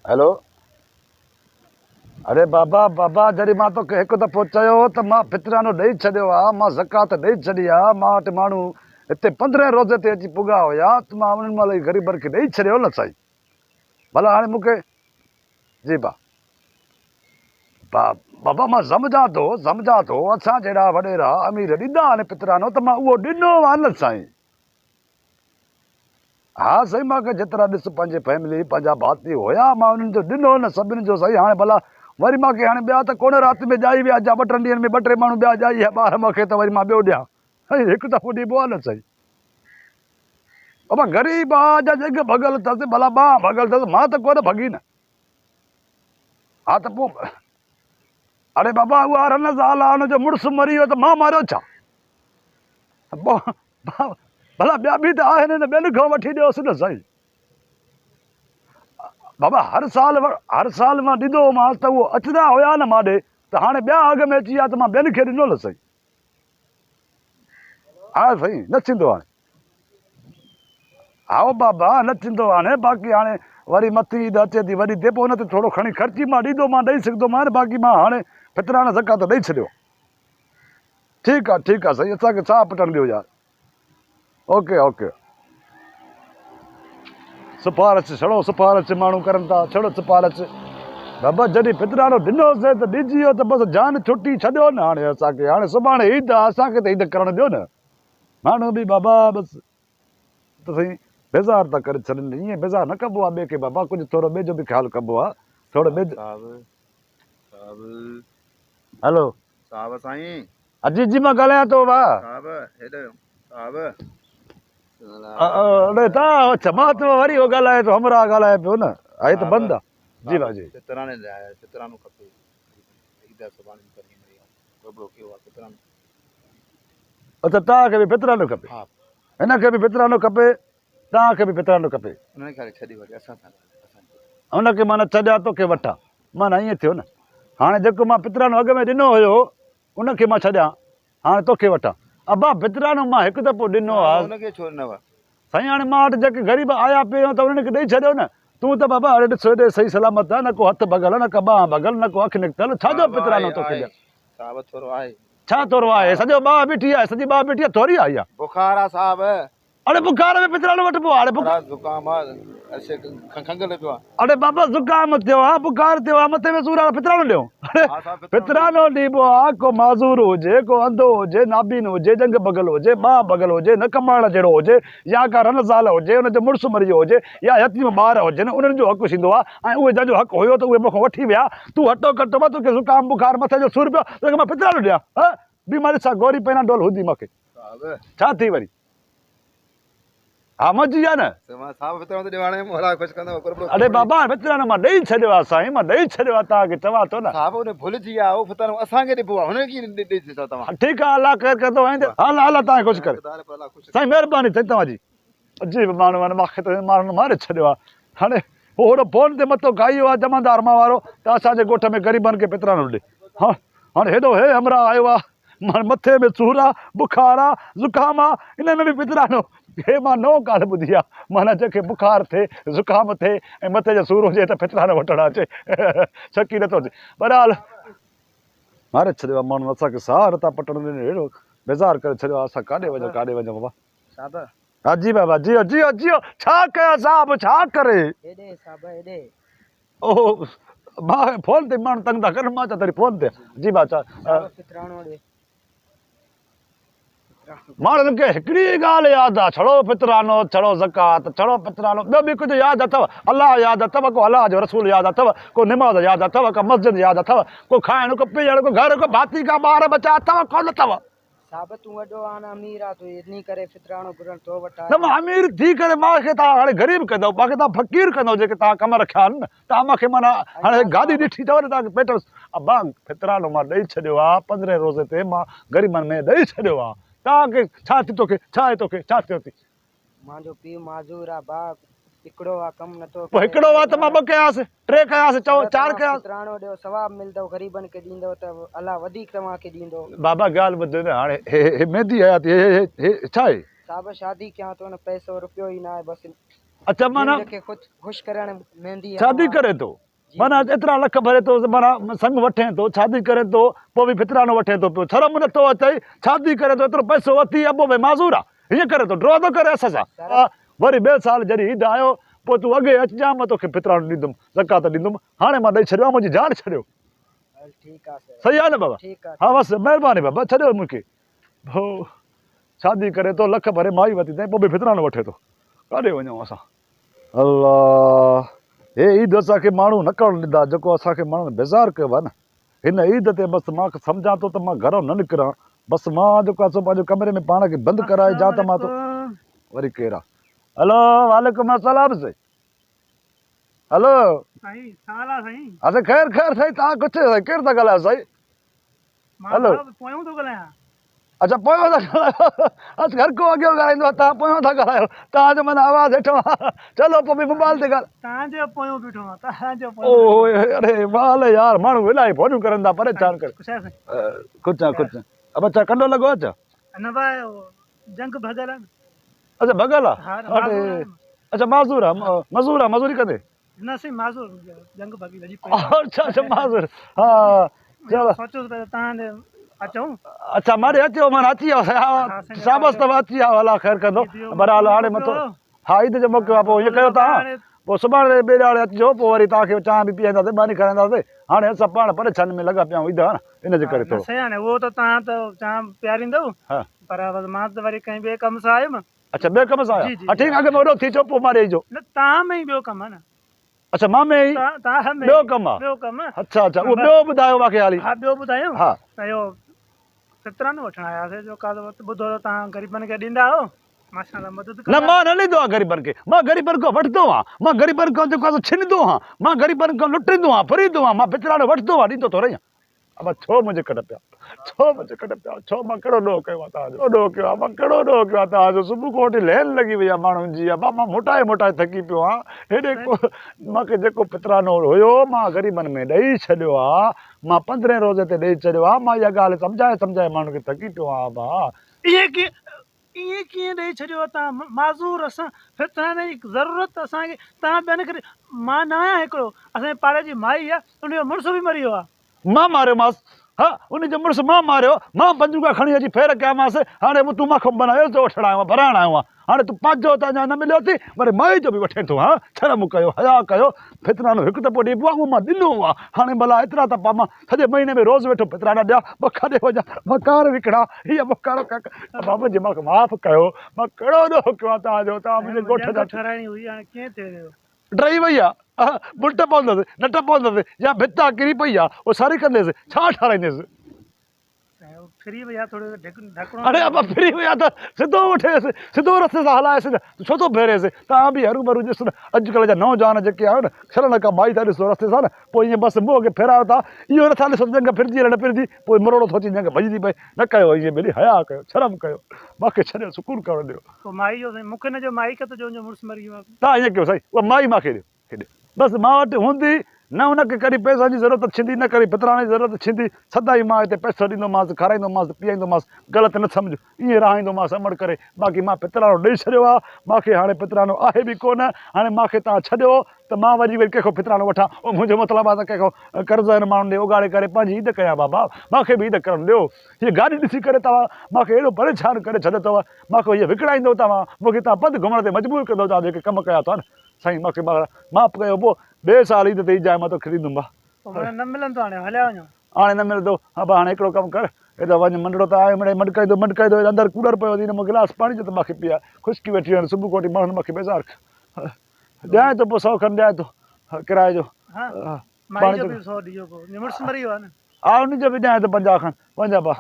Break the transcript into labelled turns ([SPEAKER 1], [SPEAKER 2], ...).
[SPEAKER 1] Hello. अरे बाबा बाबा जॾहिं मां तोखे हिकु दफ़ो चयो त मां फितरानो ॾेई छॾियो आहे, मां ज़कात ॾेई छॾी आहे, मां वटि माण्हू हिते 15 रोज़े ते अची पुॻा हुया त मां उन्हनि महिल ई ग़रीबनि खे ॾेई छॾियो न साईं। भला हाणे मूंखे जी बाबा मां सम्झां थो असां जहिड़ा वॾेरा अमीर ॾींदा आहिनि फितरानो त मां उहो ॾिनो आहे न साईं। हा साईं, मूंखे जेतिरा ॾिस पंहिंजी फैमिली पंहिंजा भाती हुया मां उन्हनि जो ॾिनो न सभिनी जो साईं। हाणे भला वरी मूंखे हाणे ॿिया त कोन राति में ॼाई विया, 2-3 ॾींहंनि में 2-3 माण्हू ॿिया ॼाई विया ॿार मूंखे त वरी मां ॿियो ॾियां साईं। हिकु दफ़ो ॾिबो आहे न साईं। बाबा ग़रीब आहे जा जग भॻल अथसि, भला ॿांह भॻल अथसि, मां त कोन भॻी न। हा त पोइ अरे बाबा उहा रन ज़ाल आहे, हुनजो मुड़ुसु मरी वियो त मां मारियो छा? भला ॿिया बि त आहिनि न, ॿियनि खां वठी ॾियोसि न साईं। बाबा हर साल मां ॾींदो हुअमांसि त उहो अचंदा हुया न माॾे, त हाणे ॿिया अॻ में अची विया त मां ॿियनि खे ॾिनो न साईं। हा साईं, न थींदो हाणे। हा बाबा न थींदो हाणे, बाक़ी हाणे वरी मथी ईद अचे थी वरी थिए पोइ हुन ते थोरो खणी ख़र्ची मां ॾींदो, मां ॾेई सघंदोमांइ, बाक़ी मां हाणे फितरान ज़कात ॾेई छॾियो। ठीकु आहे साईं, असांखे छा पटण ॾियो यार। Okay okay. सिफारिश छड़ो सिफारिश माण्हू करनि था, छड़ो सिफारिश। बाबा जॾहिं फितरानो ॾिनोसीं त ॾिजी वियो त बसि जान छुटी छॾियो न हाणे असांखे। हाणे सुभाणे ईद आहे, असांखे त ईद करणु ॾियो न। माण्हू बि बाबा बसि त साईं बेज़ार था करे छॾनि, ईअं बेज़ार न कबो आहे ॿिए खे बाबा, कुझु थोरो ॿिए जो बि ख़्यालु कबो आहे थोरो ॿिए। हेलो
[SPEAKER 2] साहब साईं।
[SPEAKER 1] अजी जी मां ॻाल्हायां थो भाउ। अड़े तव्हां अच्छा, मां त वरी उहो ॻाल्हाए थो, हमरा ॻाल्हाए पियो न। हा त बंदि आहे जी भाजी। अच्छा तव्हांखे बि फितरानो खपे, हिनखे बि फितरानो खपे, तव्हांखे बि फितरानो खपे। हुनखे माना छॾिया तोखे वठां, माना ईअं थियो न। हाणे जेको मां फितरानो अॻ में ॾिनो हुयो उनखे मां छॾियां, हाणे तोखे वठां। अबा फितरानो मां हिकु दफ़ो ॾिनो आहे साईं। हाणे मां वटि जेके ग़रीब आया पियो त उन्हनि खे ॾेई छॾियो न। तूं त बाबा हाणे ॾिस हेॾे सही सलामत आहे, न को हथु भॻल, न को ॿांह भॻल, न को अखि निकितल, छाजो फितरानो तोखे ॾियां? छा थोरो आहे? सॼो ॿांह बीठी आहे, सॼी ॿांह बीठी आहे, थोरी आहे इहा?
[SPEAKER 2] बुखार आहे साहब।
[SPEAKER 1] अड़े बुखार में फितरानो वठिबो आहे? अड़े बाबा ज़ुकाम थियो आहे, बुखार थियो आहे, मथे में सूर आहे, फितरानो ॾियो? फितरानो ॾिबो आहे को माज़ूर हुजे, को अंधो हुजे, नाबीन हुजे, जंग भॻल हुजे, ॿांह भॻल हुजे, न कमाइण जहिड़ो हुजे, या का रन ज़ाल हुजे, हुनजो मुड़ुसु मरी वियो हुजे, या यतीम ॿार हुजनि, उन्हनि जो हक़ु थींदो आहे। ऐं उहे जंहिंजो हक़ु हुयो त उहे मूंखां वठी विया। तूं हटो कटो मां तोखे ज़ुकाम बुखार मथे जो सूर पियो, तोखे मां फितरानो ॾियां? हा बीमारी सां गोरी पेनाडोल हूंदी मूंखे, छा थी वरी? हा मची विया न। अरे बाबा फितरानो मां ॾेई छॾियो आहे साईं, मां ॾेई छॾियो आहे, तव्हांखे चवां थो न।
[SPEAKER 2] भुलिजी विया असांखे
[SPEAKER 1] ठीकु आहे, अलाह ख़ैर कंदो। अलाह तव्हांखे ख़ुशि करे साईं, महिरबानी अथई तव्हांजी। अजीब माण्हू आहिनि, मूंखे त माण्हुनि मारे छॾियो आहे। हाणे ओड़ो फोन ते मथो खाई वियो आहे जमादार मां वारो त असांजे ॻोठ में ग़रीबनि खे फितरानो ॾे। हा हाणे हेॾो हे हमरा आयो आहे, मथे में सूर आहे, बुखार आहे, ज़ुकाम आहे, इन में बि फितरानो। हे मां नओं ॻाल्हि ॿुधी आहे, माना जंहिंखे बुखार थिए, ज़ुकाम थिए ऐं मथे जो सूर हुजे त फितरानो वठणु अचे, शकी नथो अचे। बहरहाल मारे छॾियो आहे माण्हू, असांखे सहार था पटण ॾिनो, हेॾो बेज़ार करे छॾियो आहे। असां काॾे वञूं बाबा? हा जी बाबा, जियो जियो जियो। छा कयां साहब, छा करे? ओहो मां फोन ते माण्हू तंग था कनि, मां चवां तरी फोन ते। जी बाबा माण्हुनि खे हिकिड़ी ॻाल्हि यादि आहे, छड़ो फितरानो, छड़ो ज़कात, छड़ो फितरानो, ॿियो बि कुझु यादि अथव? अलाह यादि अथव, को अलाह जो रसूल यादि अथव, को निमाज़ यादि अथव, को मस्जिद यादि अथव, को खाइण, को पीअण, को घर, को भाती, का ॿार बचा अथव कोन अथव? न मां अमीर थी करे मूंखे तव्हां हाणे ग़रीब कंदव, मूंखे तव्हां फ़क़ीर कंदव जेके तव्हां कम रखिया आहिनि न। तव्हां मूंखे माना हाणे गाॾी ॾिठी अथव न तव्हांखे पेट अबा फितरानो मां ॾेई छॾियो आहे 15 रोज़े ते, मां ग़रीबनि में ॾेई छॾियो आहे। तव्हांखे छा थी, तोखे छा आहे, तोखे छा थियो थी? हिकिड़ो आहे त मां 2 कयासीं, 3 कयासीं, चओ 4 कयासीं। बाबा ॻाल्हि ॿुध न, हाणे हे मेहदी हयाती, हे छा आहे? अच्छा माना
[SPEAKER 3] के खुश करण मेहंदी
[SPEAKER 1] शादी करे तो माना एतिरा लख भरे थो माना संग वठे थो शादी करे थो पोइ बि फितरानो वठे थो पियो शर्म नथो अचे शादी करे थो एतिरो पैसो वठी अबो भई माज़ूर आहे हीअं करे थो ड्रॉ थो करे असां सां वरी ॿिए साल जॾहिं ईद आयो पोइ तूं अॻे अचिजां मां तोखे फितरानो ॾींदुमि ज़कात ॾींदुमि हाणे मां ॾेई छॾियो मुंहिंजी जान छॾियो
[SPEAKER 3] ठीक है सर
[SPEAKER 1] सही आहे न बाबा
[SPEAKER 3] ठीक है
[SPEAKER 1] हाँ बसि महिरबानी बाबा छॾियो मूंखे पोइ शादी करे थो लख भरे माई वरिती अथई पोइ बि फितरानो वठे थो काॾे वञूं असां अल्लाह हे ईद असांखे माण्हू न करणु ॾींदा जेको असांखे माण्हुनि बेज़ार कयो आहे न हिन ईद ते बसि मां सम्झां थो त मां घरो न निकिरां बसि मां जेको आहे सो पंहिंजे कमरे में पाण खे बंदि कराए जा त मां तो वरी केरु आहे हेलो वालेकुम अस्सलाम साईं हेलो
[SPEAKER 4] साईं साला साईं
[SPEAKER 1] अच्छा ख़ैर ख़ैर साईं तव्हां कुझु केरु था ॻाल्हायो साईं हेलो
[SPEAKER 4] पोयों थो ॻाल्हायां
[SPEAKER 1] अच्छा पोयों था ॻाल्हायो अच्छा हर को अॻियो ॻाल्हाईंदो आहे तव्हां पोयों था ॻाल्हायो तव्हांजो माना आवाज़ु हेठो आहे चलो पोइ बि मोबाइल ते ॻाल्हि
[SPEAKER 4] तव्हांजे पोयों बीठो आहे तव्हांजे
[SPEAKER 1] ओह अरे वाल यार माण्हू इलाही फोनियूं करनि था परेशान करे
[SPEAKER 4] कुछ है साईं
[SPEAKER 1] कुझु कुझु अब अच्छा कंडो लॻो अच्छा
[SPEAKER 4] न भाई जंग भगल है
[SPEAKER 1] अच्छा भॻल आहे
[SPEAKER 4] हाँ,
[SPEAKER 1] अरे अच्छा माज़ूर आहे मज़ूर आहे मज़ूरी कंदे
[SPEAKER 4] न सी माज़ूर जंग भगी लजी
[SPEAKER 1] अच्छा अच्छा माज़ूर हा चलो
[SPEAKER 4] सोचो तव्हां अचूं
[SPEAKER 1] अच्छा मारे अचो माना अची वियो शाबाश अथव अची विया अलाह ख़ैर कंदो बरहाल हाणे मथो हा ईद जो मौक़ो आहे पोइ ईअं कयो तव्हां पोइ सुभाणे ॿिए ॾाड़े अचिजो पोइ वरी तव्हांखे चांहि बि पीआईंदासीं पाणी खाराईंदासीं हाणे असां पाण परेशानी में लॻा पिया आहियूं ईद आहे न इन जे करे थोरो
[SPEAKER 4] सही आहे न उहो त तव्हां त चांहि पीआरींदव
[SPEAKER 1] हा
[SPEAKER 4] पर बसि मां त वरी कंहिं ॿिए कम सां आयुमि
[SPEAKER 1] अच्छा ॿिए कम सां
[SPEAKER 4] जी, जी,
[SPEAKER 1] हा ठीकु आहे अॻे में वॾो थी चो पोइ मां ॾेईजो
[SPEAKER 4] न तव्हां में ई ॿियो कमु आहे न
[SPEAKER 1] अच्छा मां में ई
[SPEAKER 4] तव्हां में
[SPEAKER 1] ॿियो कमु आहे
[SPEAKER 4] ॿियो कमु आहे
[SPEAKER 1] अच्छा अच्छा उहो ॿियो ॿुधायो मूंखे हाली
[SPEAKER 4] हा ॿियो ॿुधायो
[SPEAKER 1] हा
[SPEAKER 4] त इहो फितरानो वठणु आयासीं जो काल ॿुधो त तव्हां ग़रीबनि खे ॾींदा आहियो माशाल्लाह मदद
[SPEAKER 1] न मां न ॾींदो आहियां ग़रीबनि खे मां ग़रीबनि खां वठंदो आहियां मां ग़रीबनि खां जेको आहे छिनंदो आहियां मां ग़रीबनि खां लुटींदो आहियां फरींदो आहियां मां फितरानो वठंदो आहियां ॾींदो थो रहियां अब छो मुंहिंजे कॾ पिया छो मुंहिंजे कॾ पिया छो मां कहिड़ो ॾोह कयो आहे तव्हांजो ॾोह कयो आहे मां कहिड़ो ॾोह कयो आहे तव्हांजो सुबुह खां वठी लहन लॻी वई आहे माण्हुनि जी मां मोटाए मोटाए थकी पियो आहियां हेॾे को मूंखे जेको फितरानो हुयो मां ग़रीबनि में ॾेई छॾियो आहे मां 15 रोज़े ते ॾेई छॾियो आहे मां इहा ॻाल्हि सम्झाए माण्हुनि खे थकी पियो आहियां भाउ
[SPEAKER 4] ईअं कीअं ॾेई छॾियो आहे तव्हां माज़ूर असां फितराने जी ज़रूरत असांखे तव्हां ॿियनि खे मां न आहियां हिकिड़ो असांजे पाड़े जी माई आहे उनजो मुड़ुसु बि मरी वियो आहे
[SPEAKER 1] मां मारियोमांसि हा उनजो मुड़ुसु मां मारियो मां बंदूक खणी अची फेर कयामांसि हाणे तूं मूंखां बनायो जो वठणु आयो आहे भराइणु आयो आहे हाणे तूं पंहिंजो त अञा न मिलियो थी वरी माई जो बि वठे थो हा शर्म कयो हया कयो फितरानो हिकु दफ़ो ॾिबो आहे उहो मां ॾिनो आहे हाणे भला एतिरा त पां मां सॼे महीने में रोज़ु वेठो फितराना ॾियां ॿ काॾे वञा मां कार विकिणा हीअ मुखार बाबा जी मूंखे माफ़ु कयो मां कहिड़ो ॾोह कयो आहे तव्हांजो तव्हां मुंहिंजे ॻोठ जा
[SPEAKER 4] ठहाराइणी हुई हाणे कीअं थियो
[SPEAKER 1] ड्राई वई आहे बुलट पवंदसि नट पवंदसि या भित आहे किरी पई आहे उहो सारी कंदसि छा ठाराईंदसि
[SPEAKER 4] फ्री विया थोरो ढकणो
[SPEAKER 1] अरे अब फ्री विया त सिधो वठेसि सिधो रस्ते सां हलाएसि न छो थो फेरेसि तव्हां बि हरू भरू ॾिसो न अॼुकल्ह जा नौजवान जेके आहियो न छलण खां माई था ॾिसो रस्ते सां न पोइ ईअं बसि मुंहं खे फेरायो था इहो नथा ॾिसो जंग फिरजी न फिरजी पोइ मरोड़ो थो अचे जंग भॼी पए न कयो ईअं भली हया कयो शर्म कयो मूंखे छॾियो सुकून करणु ॾियो
[SPEAKER 4] पोइ माई जो मूंखे न जो माई खे त जो मुड़ुसु मरी वियो आहे
[SPEAKER 1] तव्हां ईअं कयो साईं उहा माई मूंखे ॾियो हेॾे बसि मां वटि हूंदी न हुनखे कॾहिं पैसनि जी ज़रूरत छिंदी न कॾहिं फितराणे जी ज़रूरत छिंदी सदाई मां हिते पैसो ॾींदोमांसि खाराईंदोमांसि पीआईंदोमांसि ग़लति न सम्झ ईअं रहाईंदोमांसि अमड़ करे बाक़ी मां फितराणो ॾेई छॾियो आहे मूंखे हाणे फितराणो आहे बि कोन हाणे मूंखे तव्हां छॾियो त मां वरी कंहिंखां फितराणो वठां उहो मुंहिंजो मतिलबु आहे त कंहिंखां कर्ज़ हिन माण्हुनि ॾे उगाड़े करे पंहिंजी ईद कयां बाबा मूंखे बि ईद करणु ॾियो हीअ गाॾी ॾिसी करे तव्हां मूंखे एॾो परेशान करे छॾियो अथव मूंखे हीअ विकिणाईंदो तव्हां मूंखे तव्हां पंधु घुमण ते मजबूर कंदो तव्हां जेके कमु कया अथव न साईं मूंखे माफ़ु कयो पोइ ॿिए साल ईद ते ई जाए मां तोखे ॾींदुमि
[SPEAKER 4] न मिलंदो हाणे हलिया वञो
[SPEAKER 1] हाणे न मिलंदो हा भाउ हाणे हिकिड़ो कमु कर हेॾो वञ मंडड़ो त आहे मिड़े मटकाईंदो अंदरि कूलर पियो थी न गिलास पाणी जो त मूंखे पीआ ख़ुशकी वेठी वञे सुबुह कोठी माण्हुनि मूंखे बेज़ार ॾियां थो पोइ 100 खनि ॾियां थो किराए जो
[SPEAKER 4] माई जो बि 100 ॾिजो पोइ मुड़ुसु मरी वियो आहे न
[SPEAKER 1] हा उनजो बि ॾियां थो 50 खनि वञा भाउ